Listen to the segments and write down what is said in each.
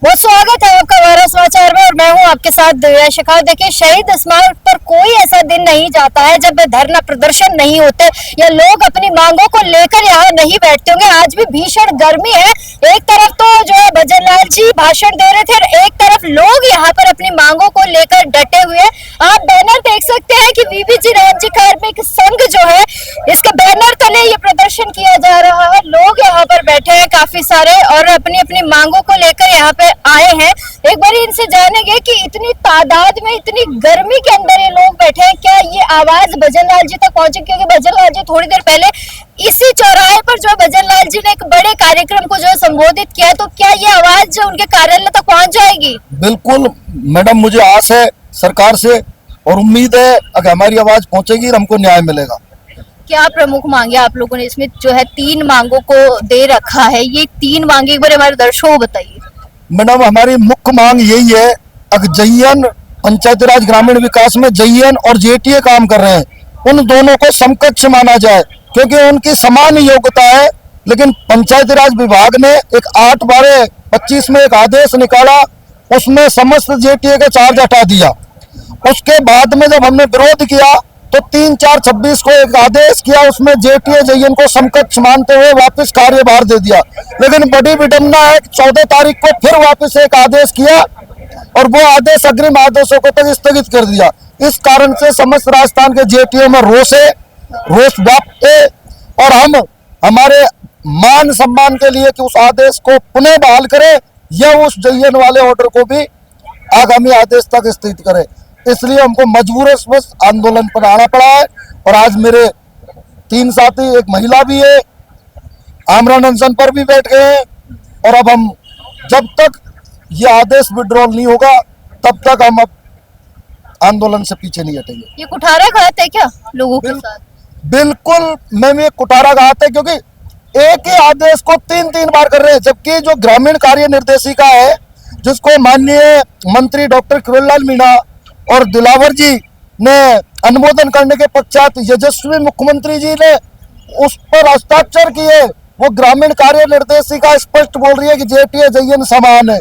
बहुत स्वागत है आपका भारत समाचार में और मैं हूं आपके साथ दिव्या शेखावत। देखिए, शहीद स्मारक पर कोई ऐसा दिन नहीं जाता है जब धरना प्रदर्शन नहीं होते या लोग अपनी मांगों को लेकर यहाँ नहीं बैठते होंगे। आज भी भीषण गर्मी है। एक तरफ तो जो है भजन लाल जी भाषण दे रहे थे और एक तरफ लोग यहाँ पर अपनी मांगों को लेकर डटे हुए हैं। आप बैनर देख सकते हैं कि बीबीजी रामजी कार्मिक संघ जो है इसके बैनर तले ये प्रदर्शन किया जा रहा है। लोग यहाँ पर बैठे हैं काफी सारे और अपनी अपनी मांगों को लेकर यहाँ पे आए हैं। एक बार इनसे जानेंगे कि इतनी तादाद में इतनी गर्मी के अंदर ये लोग बैठे हैं, क्या ये आवाज भजन लाल जी तक पहुंचे? क्योंकि भजन लाल जी थोड़ी देर पहले इसी चौराहे पर जो भजन लाल जी ने एक बड़े कार्यक्रम को जो संबोधित किया, तो क्या ये आवाज जो उनके कार्यालय तक पहुंच जाएगी? बिल्कुल मैडम, मुझे आस है सरकार से और उम्मीद है अगर हमारी आवाज पहुंचेगी हमको न्याय मिलेगा। क्या प्रमुख मांगे आप लोगों ने इसमें जो है 3 मांगों को दे रखा है, ये 3 मांगे एक बार हमारे दर्शकों को बताइए। मैडम, हमारी मुख्य मांग यही है, अगर जयन पंचायती राज ग्रामीण विकास में जयन और जेटीए काम कर रहे हैं, उन दोनों को समकक्ष माना जाए क्योंकि उनकी समान योग्यता है। लेकिन पंचायती राज विभाग ने एक 8/12/25 में एक आदेश निकाला, उसमें समस्त जेटीए के चार्ज हटा दिया। उसके बाद में जब हमने विरोध किया तो 3/4/26 को एक आदेश किया, उसमें जेटीए जयन को समकक्ष मानते हुए वापस कार्यभार दे दिया। लेकिन बड़ी विडंबना है, 14 तारीख को फिर वापस एक आदेश किया और वो आदेश अग्रिम आदेशों को तक स्थगित कर दिया। इस कारण से समस्त राजस्थान के जेटीए में रोष व्याप्त है और हम हमारे मान सम्मान के लिए कि उस आदेश को पुनः बहाल करें या उस जयन वाले ऑर्डर को भी आगामी आदेश तक स्थगित करें। इसलिए हमको मजबूरवश आंदोलन पर आना पड़ा है और आज मेरे 3 साथी, एक महिला भी है, आमरण अनशन पर भी बैठ गए हैं। और अब हम जब तक ये आदेश विड्रॉल नहीं होगा तब तक हम अब आंदोलन से पीछे नहीं हटेंगे। ये कुठाराघात है क्या लोगों के साथ? बिल्कुल मैम, ये कुठाराघात है क्योंकि एक ही आदेश को 3 बार कर रहे हैं, जबकि जो ग्रामीण कार्य निर्देशिका है जिसको माननीय मंत्री डॉक्टर किरोड़ीलाल मीणा और दिलावर जी ने अनुमोदन करने के पश्चात यशस्वी मुख्यमंत्री जी ने उस पर हस्ताक्षर किए। वो ग्रामीण कार्य निर्देशिका स्पष्ट बोल रही है कि जेटीए जयन समान है।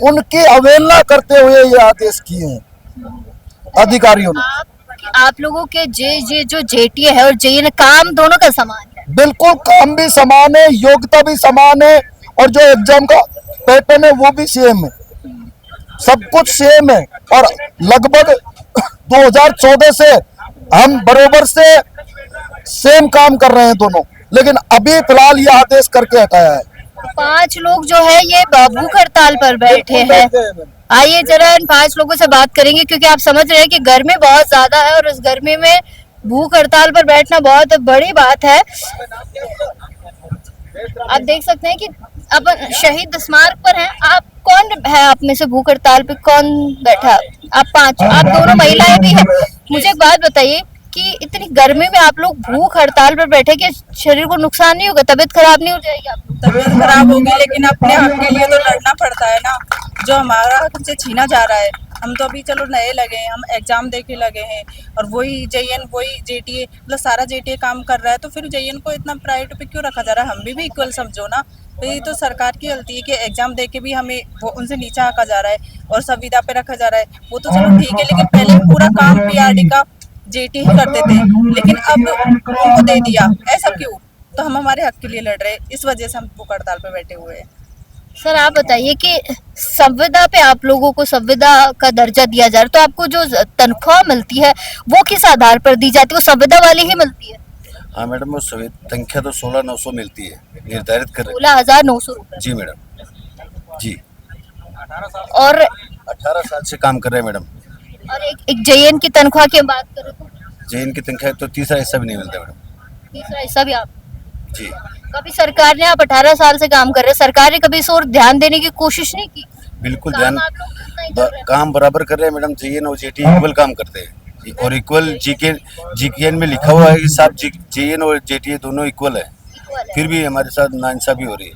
उनकी अवहेलना करते हुए ये आदेश किए हैं अधिकारियों ने। आप लोगों के जो जेटीए है और जयन काम दोनों का समान है? बिल्कुल, काम भी समान है, योग्यता भी समान है और जो एग्जाम का पैटर्न है वो भी सेम है, सब कुछ सेम है। और लगभग 2014 से हम बरोबर से सेम काम कर रहे हैं दोनों, लेकिन अभी फिलहाल ये आदेश करके हटाया है। 5 लोग जो है ये भूख हड़ताल पर बैठे हैं। आइए जरा इन 5 लोगों से बात करेंगे क्योंकि आप समझ रहे हैं कि गर्मी बहुत ज्यादा है और उस गर्मी में भूख हड़ताल पर बैठना बहुत बड़ी बात है। आप देख सकते हैं कि अपन शहीद स्मारक पर हैं। आप कौन है, आप में से भूख हड़ताल पे कौन बैठा? आप 5, आप दोनों महिलाएं भी हैं। मुझे एक बात बताइए कि इतनी गर्मी में आप लोग भूख हड़ताल पर बैठे, कि शरीर को नुकसान नहीं होगा, तबीयत खराब नहीं हो जाएगी आपको? तबीयत खराब होगी लेकिन अपने हक के लिए तो लड़ना पड़ता है ना, जो हमारा हक हमसे छीना जा रहा है। हम तो अभी चलो नए लगे हैं, हम एग्जाम दे के लगे हैं और वही जयन वही जेटीए मतलब सारा जेटीए काम कर रहा है, तो फिर जयन को इतना प्रायोरिटी पे क्यों रखा जा रहा है? हम भी इक्वल समझो ना। तो ये तो सरकार की गलती है कि एग्जाम दे के भी हमें वो उनसे नीचा आंका जा रहा है और संविदा पे रखा जा रहा है। वो तो चलो ठीक है, लेकिन पहले पूरा काम पीआरडी का जेटी ही करते थे, लेकिन अब उनको दे दिया, ऐसा क्यों? तो हम हमारे हक के लिए लड़ रहे हैं, इस वजह से हम भूख हड़ताल पे बैठे हुए हैं। सर आप बताइए कि संविदा पे आप लोगों को संविदा का दर्जा दिया जा रहा है, तो आपको जो तनख्वाह मिलती है वो किस आधार पर दी जाती है? वो संविदा वाली ही मिलती है? हाँ मैडम, वो तनख्वाह तो 16,900 मिलती है, निर्धारित कर 16,900 रुपए। जी मैडम जी। और 18 साल से काम कर रहे हैं मैडम। और एक जयन की तनख्वाह की बात करें तो जयन की तनख्वाह तो 30 हिस्सा भी नहीं मिलता मैडम। 30 हिस्सा भी आप जी। कभी सरकार ने, आप 18 साल से काम कर रहे हैं, सरकार ने कभी इस ओर ध्यान देने की कोशिश नहीं की? बिल्कुल काम ध्यान, आप लोग उतना ही कर रहे हैं। काम बराबर कर रहे हैं मैडम। जयन और जेटी इक्वल काम करते हैं और इक्वल जीकेएन में लिखा हुआ है कि साहब जयन और जेटी दोनों इक्वल है, फिर भी हमारे साथ नाइंसाफी हो रही है।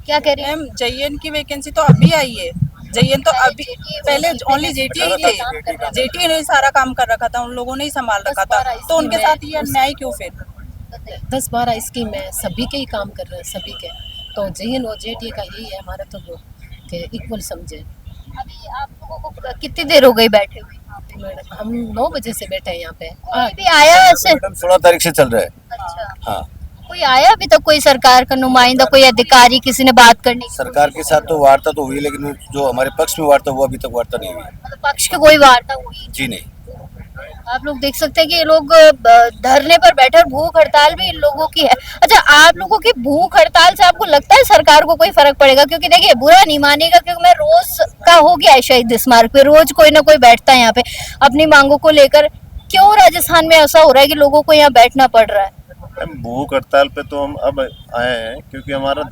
क्या कह रही है? मैम जयन की वैकेंसी तो अभी आई है, जयन तो अभी, पहले ओनली जेटी ही थे, जेटी ने सारा काम कर रखा था, उन लोगों ने ही संभाल रखा था, तो उनके साथ ये अन्याय क्यों? फिर 10-12 स्कीम है, सभी के ही काम कर रहे हैं, सभी के। तो जयन और जेटी का यही है हमारा तो के इक्वल समझे। अभी आप लोगों को कितनी देर हो गई बैठे हुए यहाँ पे? मैडम हम 9 बजे से बैठे हैं यहाँ पे। कोई भी आया ऐसे? मैडम 16 तारीख से चल रहा है। अच्छा, हाँ, कोई आया अभी तक? कोई सरकार का नुमाइंदा, कोई अधिकारी, किसी ने बात करने की? सरकार के साथ तो वार्ता तो हुई, लेकिन जो हमारे पक्ष में वार्ता हुआ अभी तक वार्ता नहीं हुई। मतलब पक्ष की कोई वार्ता हुई? जी नहीं। आप लोग देख सकते हैं कि ये लोग धरने पर बैठे और भूख हड़ताल भी इन लोगों की है। अच्छा, आप लोगों की भूख हड़ताल से आपको लगता है सरकार को कोई फर्क पड़ेगा? क्योंकि देखिए, बुरा नहीं मानेगा, क्योंकि मैं रोज का हो गया है शहीद स्मारक पे, रोज कोई ना कोई बैठता है यहाँ पे अपनी मांगों को लेकर। क्यों राजस्थान में ऐसा हो रहा है कि लोगों को यहाँ बैठना पड़ रहा है? मैम भूख हड़ताल पे तो हम अब आए हैं क्योंकि हमारा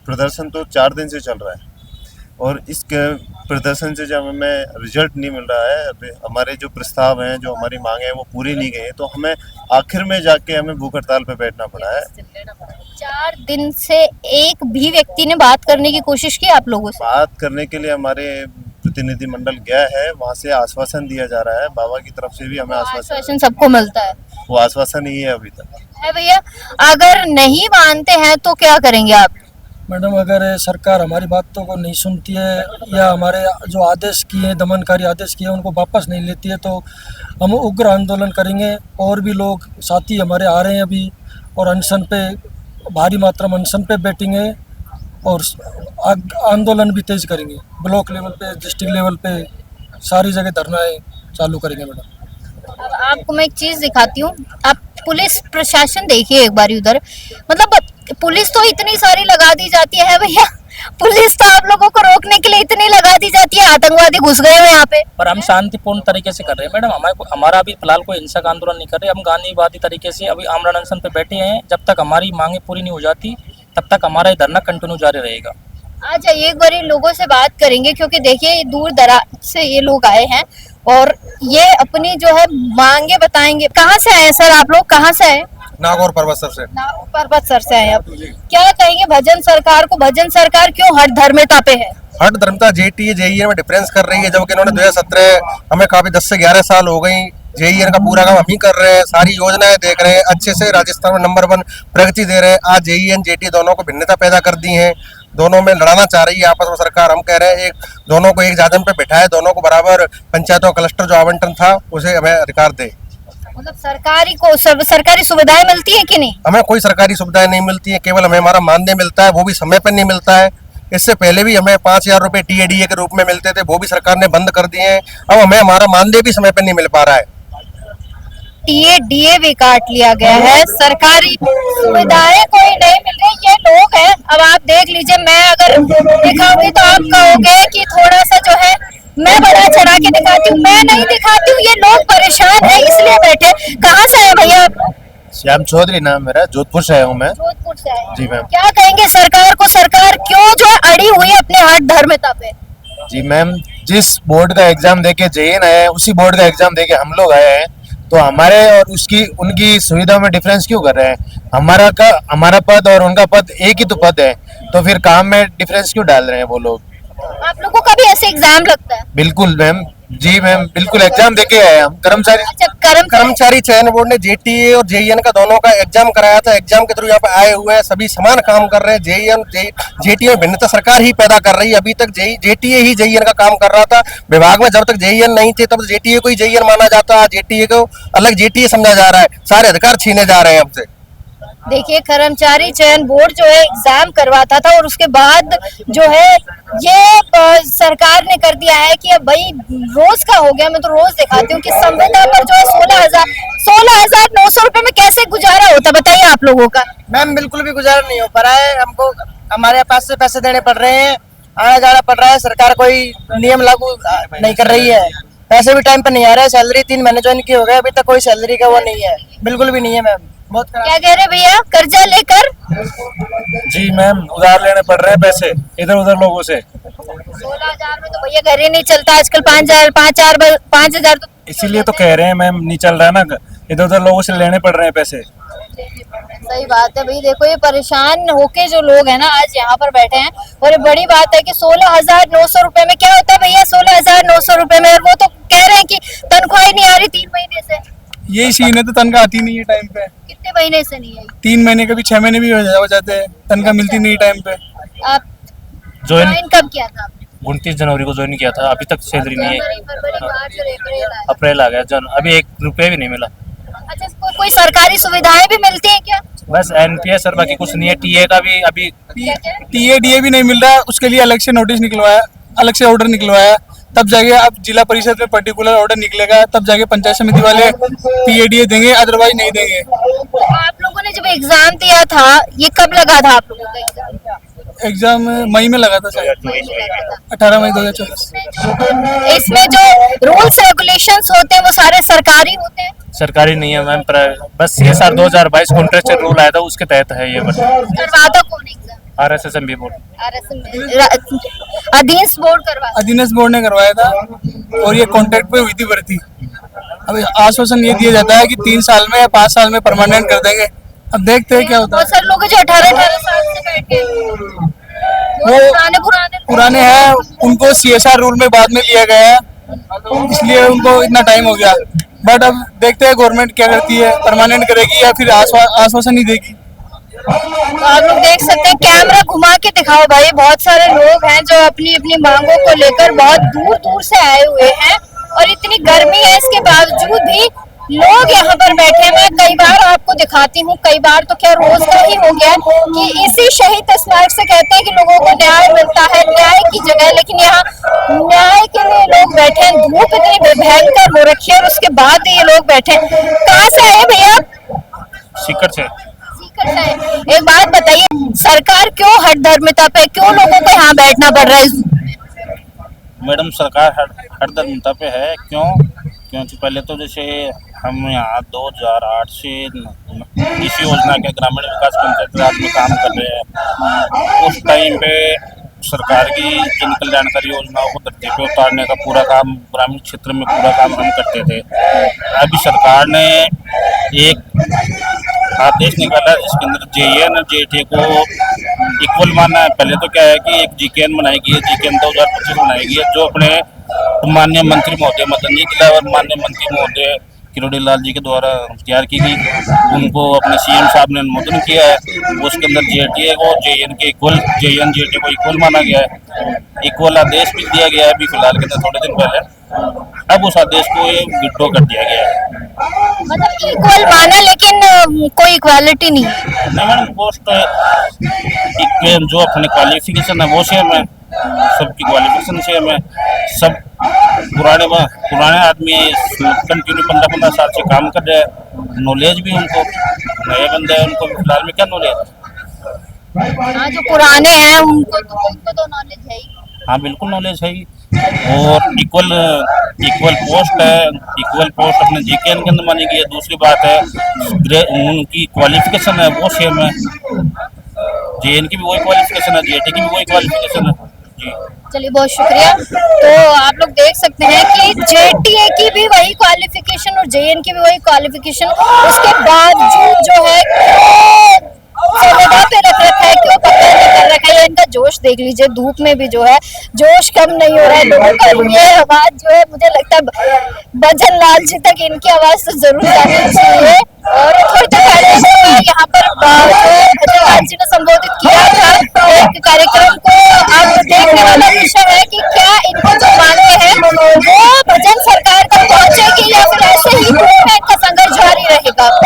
प्रदर्शन तो 4 दिन से चल रहा है और इस प्रदर्शन से जब हमें रिजल्ट नहीं मिल रहा है, अभी हमारे जो प्रस्ताव हैं, जो हमारी मांगे हैं वो पूरी नहीं गई है, तो हमें आखिर में जाके हमें भूख हड़ताल पे बैठना पड़ा है। 4 दिन से एक भी व्यक्ति ने बात करने की कोशिश की आप लोगों से? बात करने के लिए हमारे प्रतिनिधिमंडल गया है, वहाँ से आश्वासन दिया जा रहा है, बाबा की तरफ से भी हमें आश्वासन सबको मिलता है? वो आश्वासन ही है अभी तक। है भैया, अगर नहीं मानते हैं तो क्या करेंगे आप? मैडम अगर सरकार हमारी बातों को नहीं सुनती है या हमारे जो आदेश किए, दमनकारी आदेश किए, उनको वापस नहीं लेती है, तो हम उग्र आंदोलन करेंगे। और भी लोग साथी हमारे आ रहे हैं अभी और अनशन पे, भारी मात्रा में अनशन पे बैठेंगे और आंदोलन भी तेज करेंगे। ब्लॉक लेवल पे, डिस्ट्रिक्ट लेवल पे, सारी जगह धरनाएं चालू करेंगे मैडम। अब आपको मैं एक चीज दिखाती हूँ। आप पुलिस प्रशासन देखिए एक बार उधर, मतलब पुलिस तो इतनी सारी लगा दी जाती है भैया, पुलिस तो आप लोगों को रोकने के लिए इतनी लगा दी जाती है, आतंकवादी घुस गए हो यहाँ पे। पर हम शांतिपूर्ण तरीके से कर रहे हैं मैडम, हमारा अभी फिलहाल कोई हिंसक आंदोलन नहीं कर रहे, हम गांधीवादी तरीके से अभी आमरण अनशन पे बैठे हैं। जब तक हमारी मांगे पूरी नहीं हो जाती तब तक हमारा ये धरना कंटिन्यू जारी रहेगा। आज एक बार इन लोगों से बात करेंगे, क्योंकि देखिए दूर दराज से ये लोग आए हैं और ये अपनी जो है मांगे बताएंगे। कहाँ से आए सर आप लोग, कहाँ से आए? नागौर पर्वत सर से। नागौर पर्वत सर से आए। अब क्या कहेंगे भजन सरकार को? भजन सरकार क्यों हठ धर्मिता पे है? हट धर्मता जेटीए जेईएन में डिफरेंस कर रही है, जबकि इन्होंने 2017 हमें काफी 10 से 11 साल हो गई, जेईएन का पूरा काम हम ही कर रहे हैं, सारी योजनाएं देख रहे हैं, अच्छे से राजस्थान में नंबर 1 प्रगति दे रहे हैं। आज जेईएन जेटीए दोनों को भिन्नता पैदा कर दी है, दोनों में लड़ाना चाह रही है आपस में सरकार। हम कह रहे हैं एक दोनों को एक जादन पे बिठाए, दोनों को बराबर पंचायतों क्लस्टर जो आवंटन था उसे हमें अधिकार दे। मतलब सरकारी सुविधाएं मिलती है कि नहीं? हमें कोई सरकारी सुविधाएं नहीं मिलती है, केवल हमें हमारा मानदेय मिलता है, वो भी समय पर नहीं मिलता है। इससे पहले भी हमें 5000 रुपए टीएडीए के रूप में मिलते थे, वो भी सरकार ने बंद कर दिए हैं। अब हमें हमारा मानदेय भी समय पर नहीं मिल पा रहा है। टीएडीए भी काट लिया गया है, सरकारी सुविधाएं कोई नहीं मिल रही। ये लोग हैं, अब आप देख लीजिए, मैं अगर दिखाऊंगी तो आप कहोगे कि थोड़ा सा जो है मैं बड़ा चढ़ा के दिखाती हूँ, मैं नहीं दिखाती हूँ। ये लोग परेशान है इसलिए बैठे। कहाँ से आए भैया आप? श्याम चौधरी नाम मेरा, जोधपुर से आया हूँ मैं। जोधपुर से आए। जी मैम। क्या कहेंगे सरकार को? सरकार क्यों जो है अड़ी हुई है अपने हठ धर्मिता पे? जी मैम, जिस बोर्ड का एग्जाम देके जेईएन आया है उसी बोर्ड का एग्जाम देके हम लोग आए हैं, तो हमारे और उसकी उनकी सुविधा में डिफरेंस क्यों कर रहे हैं? हमारा पद और उनका पद एक ही तो पद है, तो फिर काम में डिफरेंस क्यों डाल रहे हैं वो लोग? आप लोगों का भी ऐसे एग्जाम लगता है? बिल्कुल मैम, जी मैम, बिल्कुल एग्जाम देके आए हम। कर्मचारी अच्छा, कर्मचारी चयन बोर्ड ने जेटीए और जेईएन का दोनों का एग्जाम कराया था, एग्जाम के थ्रू यहाँ पे आए हुए हैं, सभी समान काम कर रहे हैं। जेईएन जेटीए में भिन्नता सरकार ही पैदा कर रही है। अभी तक जेटीए ही जेईएन का काम कर रहा था। विभाग में जब तक जेईएन नहीं थे तब जेटीए को ही जेईएन माना जाता, जेटीए को अलग जेटीए समझा जा रहा है, सारे अधिकार छीने जा रहे हैं हमसे। देखिए, कर्मचारी चयन बोर्ड जो है एग्जाम करवाता था और उसके बाद जो है ये सरकार ने कर दिया है कि अब भाई रोज का हो गया। मैं तो रोज दिखाती हूँ कि संविदा पर जो है 16,900 रुपए में कैसे गुजारा होता, बताइए आप लोगों का। मैम बिल्कुल भी गुजारा नहीं हो पा रहा है, हमको हमारे पास से पैसे देने पड़ रहे हैं, आना जाना पड़ रहा है, सरकार कोई नियम लागू नहीं कर रही है, पैसे भी टाइम पर नहीं आ रहे हैं। सैलरी 3 महीने ज्वाइन की हो गए, अभी तक कोई सैलरी का वो नहीं है, बिल्कुल भी नहीं है मैम। बहुत क्या कह रहे भैया, कर्जा लेकर? जी मैम, उधार लेने पड़ रहे हैं पैसे इधर उधर लोगों से। 16,000 में तो भैया घर ही नहीं चलता आजकल। 5,000 तो इसीलिए तो कह रहे हैं मैम, नहीं चल रहा है ना, इधर उधर लोगों से लेने पड़ रहे हैं पैसे। सही बात है भाई। देखो, ये परेशान होके जो लोग हैं ना आज यहाँ पर बैठे हैं, और ये बड़ी बात है कि 16,900 रुपए में क्या होता है भैया? 16,900 रुपए में, और वो तो कह रहे हैं कि तनख्वाह ही नहीं आ रही 3 महीने से। यही सीन है, तो तनख्वाह आती नहीं है टाइम पे। कितने महीने से नहीं आई? 3 महीने कभी 6 महीने भी हो जाते हैं, तनख्वाह मिलती नहीं टाइम पे। आप ज्वाइन कब किया था आपने? 29 जनवरी को ज्वाइन किया था, अभी तक सैलरी नहीं है। फरवरी, मार्च और अप्रैल आया। अप्रैल आ गया, अभी 1 रुपये भी नहीं मिला। अच्छा, कोई सरकारी सुविधाएं भी मिलती हैं क्या? बस एनपीएस और बाकी कुछ नहीं है। टीए का भी अभी टीए भी नहीं मिल रहा है, उसके लिए अलग से नोटिस निकलवाया, अलग से ऑर्डर निकलवाया, तब जाके अब जिला परिषद में पर्टिकुलर ऑर्डर निकलेगा, तब जाके पंचायत समिति वाले टीए देंगे, अदरवाइज नहीं देंगे। तो आप लोगों ने जब एग्जाम दिया था, ये कब लगा था आप लोगों का एग्जाम? एग्जाम मई में लगा था शायद, 18 मई 2024। इसमें जो रूल्स रेगुलेशंस होते हैं वो सारे सरकारी होते हैं? सरकारी नहीं है मैम, बस CSR 2022 कॉन्ट्रेक्चुअल रूल आया था, उसके तहत है ये। बस करवाता कौन एग्जाम? RSSMB बोर्ड, अधीनस्थ बोर्ड करवा? अधीनस्थ बोर्ड ने करवाया था, और ये कॉन्ट्रैक्ट पे हुई थी भर्ती। अब आश्वासन ये दिया जाता है कि 3 साल में या 5 साल में परमानेंट कर देंगे, अब देखते हैं क्या होता है। बहुत सारे लोग हैं जो 18 साल से बैठे हैं, वो पुराने हैं, उनको CSR रूल में बाद में लिया गया है, इसलिए उनको इतना टाइम हो गया। बट अब देखते हैं गवर्नमेंट क्या करती है, परमानेंट करेगी या फिर आश्वासन ही देगी। तो आप लोग देख सकते हैं, कैमरा घुमा के दिखाओ भाई, बहुत सारे लोग हैं जो अपनी अपनी मांगों को लेकर बहुत दूर दूर से आए हुए हैं, और इतनी गर्मी है इसके बावजूद भी लोग यहाँ पर बैठे हैं। मैं कई बार आपको दिखाती हूँ, कई बार तो क्या रोज का ही हो गया कि इसी शहीद स्मारक से कहते हैं कि लोगों को न्याय मिलता है, न्याय की जगह, लेकिन यहाँ न्याय के लिए लोग बैठे हैं। धूप इतनी भयंकर हो रखी है और उसके बाद ये लोग बैठे हैं। कहाँ से आए भैया? सीकर से। एक बात बताइए, सरकार क्यों हठधर्मिता पे, क्यों लोगों को यहाँ बैठना पड़ रहा है? मैडम, सरकार हठधर्मिता पे है, क्योंकि पहले तो जैसे हम यहाँ 2008 से इस योजना के ग्रामीण विकास पंचायत राज में काम कर रहे हैं। उस टाइम पे सरकार की जन कल्याणकारी योजनाओं को धरती पे उतारने का पूरा काम, ग्रामीण क्षेत्र में पूरा काम हम करते थे। अभी सरकार ने एक आदेश निकाला जिसके अंदर JN और JTA को इक्वल माना है। पहले तो क्या है कि एक GKN बनाई गई है, GKN 2025 बनाई गई है, जो अपने माननीय मंत्री महोदय मदन जी जिला और माननीय मंत्री महोदय किरोड़ी लाल जी के द्वारा तैयार की गई। उनको अपने CM साहब ने अनुमोदन किया है। उसके अंदर JTA को JN के इक्वल, JN JTA को इक्वल माना गया है। इक्वल आदेश भी दिया गया है अभी फिलहाल के थोड़े दिन पहले। अब उस आदेश को ये विड्रॉ कर दिया गया है। मतलब इक्वल माना, लेकिन कोई इक्वालिटी नहीं है। नहीं मैडम, पोस्ट जो अपने क्वालिफिकेशन है वो सेम है, सबकी क्वालिफिकेशन सेम है। सब पुराने आदमी कंटिन्यू 15-15 साल से काम कर रहे हैं, नॉलेज भी उनको, नए बंदे हैं उनको फिलहाल में क्या नॉलेज? हाँ, जो पुराने हैं उनको तो नॉलेज है ही। हाँ बिल्कुल नॉलेज है ही। और इक्वल पोस्ट है, इक्वल पोस्ट अपने GKN के अंदर मानी गई है। दूसरी बात है उनकी क्वालिफिकेशन है वो सेम है, JN की भी वही क्वालिफिकेशन है, JTA की भी वही क्वालिफिकेशन है जी। चलिए, बहुत शुक्रिया। तो आप लोग देख सकते हैं कि JTA की भी वही क्वालिफिकेशन और JN की भी वही क्वालिफिकेशन, उसके बावजूद जो है संविदा पे रख रखा है, क्यों पकड़ नहीं कर रखा है। इनका जोश देख लीजिए, धूप में भी जो है जोश कम नहीं हो रहा है लोगों का। ये आवाज जो है, मुझे लगता है भजन लाल जी तक इनकी आवाज तो जरूर जानी चाहिए। और थोड़ी देर पहले यहाँ पर जो है भजन लाल जी ने संबोधित किया था एक कार्यक्रम